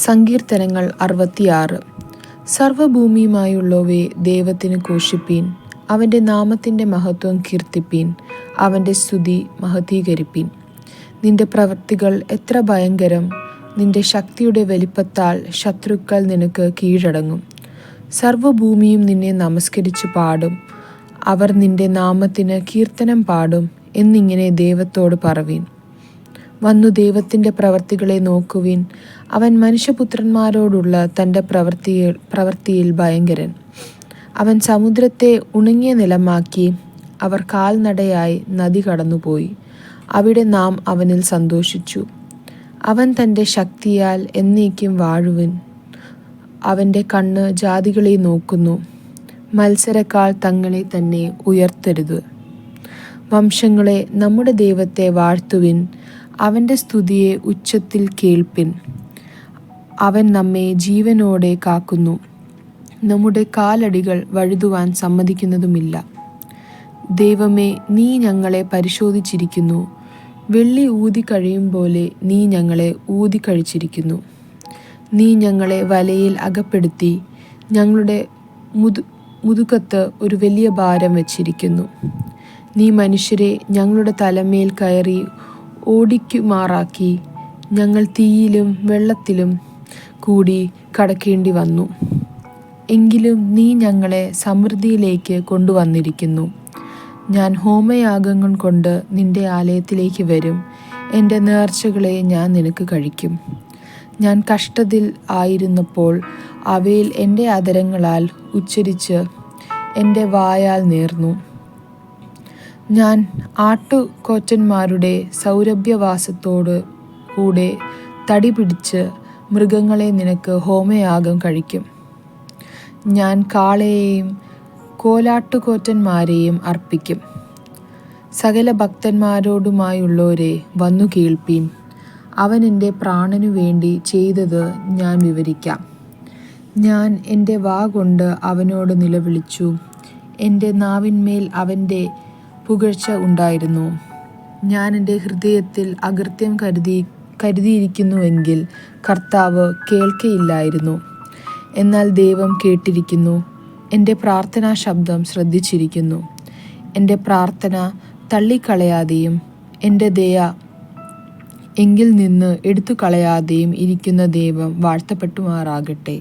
സങ്കീർത്തനങ്ങൾ 66. സർവ്വഭൂമിയുമായുള്ളവയെ ദൈവത്തിന് ഘോഷിപ്പീൻ. അവൻ്റെ നാമത്തിൻ്റെ മഹത്വം കീർത്തിപ്പീൻ. അവൻ്റെ സ്തുതി മഹത്വീകരിപ്പീൻ. നിന്റെ പ്രവൃത്തികൾ എത്ര ഭയങ്കരം! നിന്റെ ശക്തിയുടെ വലിപ്പത്താൽ ശത്രുക്കൾ നിനക്ക് കീഴടങ്ങും. സർവ്വഭൂമിയും നിന്നെ നമസ്കരിച്ചു പാടും. അവർ നിന്റെ നാമത്തിന് കീർത്തനം പാടും എന്നിങ്ങനെ ദൈവത്തോട് പറവീൻ. വന്നു ദൈവത്തിൻ്റെ പ്രവൃത്തികളെ നോക്കുവിൻ. അവൻ മനുഷ്യപുത്രന്മാരോടുള്ള തൻ്റെ പ്രവൃത്തിയിൽ ഭയങ്കരൻ. അവൻ സമുദ്രത്തെ ഉണങ്ങിയ നിലമാക്കി. അവർ കാൽനടയായി നദി കടന്നുപോയി. അവിടെ നാം അവനിൽ സന്തോഷിച്ചു. അവൻ തൻ്റെ ശക്തിയാൽ എന്നേക്കും വാഴുവിൻ. അവൻ്റെ കണ്ണ് ജാതികളെ നോക്കുന്നു. മത്സരക്കാർ തങ്ങളെ തന്നെ ഉയർത്തരുത്. വംശങ്ങളെ നമ്മുടെ ദൈവത്തെ വാഴ്ത്തുവിൻ. അവൻ്റെ സ്തുതിയെ ഉച്ചത്തിൽ കേൾപ്പിൻ. അവൻ നമ്മെ ജീവനോടെ കാക്കുന്നു. നമ്മുടെ കാലടികൾ വഴുതുവാൻ സമ്മതിക്കുന്നതുമില്ല. ദൈവമേ, നീ ഞങ്ങളെ പരിശോധിച്ചിരിക്കുന്നു. വെള്ളി ഊതിക്കഴിയും പോലെ നീ ഞങ്ങളെ ഊതിക്കഴിച്ചിരിക്കുന്നു. നീ ഞങ്ങളെ വലയിൽ അകപ്പെടുത്തി ഞങ്ങളുടെ മുതുകത്ത് ഒരു വലിയ ഭാരം വച്ചിരിക്കുന്നു. നീ മനുഷ്യരെ ഞങ്ങളുടെ തലമേൽ കയറി ഓടിക്കുമാറാക്കി. ഞങ്ങൾ തീയിലും വെള്ളത്തിലും കൂടി കടക്കേണ്ടി വന്നു. എങ്കിലും നീ ഞങ്ങളെ സമൃദ്ധിയിലേക്ക് കൊണ്ടുവന്നിരിക്കുന്നു. ഞാൻ ഹോമയാഗങ്ങൾ കൊണ്ട് നിന്റെ ആലയത്തിലേക്ക് വരും. എൻ്റെ നേർച്ചകളെ ഞാൻ നിനക്ക് കഴിക്കും. ഞാൻ കഷ്ടത്തിൽ ആയിരുന്നപ്പോൾ അവയിൽ എൻ്റെ അധരങ്ങളാൽ ഉച്ചരിച്ച് എൻ്റെ വായാൽ നേർന്നു. ഞാൻ ആട്ടുകൊറ്റന്മാരുടെ സൗരഭ്യവാസത്തോട് കൂടെ തടി പിടിച്ച് മൃഗങ്ങളെ നിനക്ക് ഹോമയാഗം കഴിക്കും. ഞാൻ കാളയെയും കോലാട്ടുകൊറ്റന്മാരെയും അർപ്പിക്കും. സകല ഭക്തന്മാരോടുമായുള്ളവരെ വന്നു കേൾപ്പീൻ. അവൻ എൻ്റെ പ്രാണനു വേണ്ടി ചെയ്തത് ഞാൻ വിവരിക്കാം. ഞാൻ എൻ്റെ വാ കൊണ്ട് അവനോട് നിലവിളിച്ചു. എൻ്റെ നാവിന്മേൽ അവൻ്റെ പുകഴ്ച ഉണ്ടായിരുന്നു. ഞാൻ എൻ്റെ ഹൃദയത്തിൽ അകൃത്യം കരുതിയിരിക്കുന്നുവെങ്കിൽ കർത്താവ് കേൾക്കയില്ലായിരുന്നു. എന്നാൽ ദൈവം കേട്ടിരിക്കുന്നു. എൻ്റെ പ്രാർത്ഥനാ ശബ്ദം ശ്രദ്ധിച്ചിരിക്കുന്നു. എൻ്റെ പ്രാർത്ഥന തള്ളിക്കളയാതെയും എൻ്റെ ദയ എങ്കിൽ നിന്ന് എടുത്തു കളയാതെയും ഇരിക്കുന്ന ദൈവം വാഴ്ത്തപ്പെട്ടുമാറാകട്ടെ.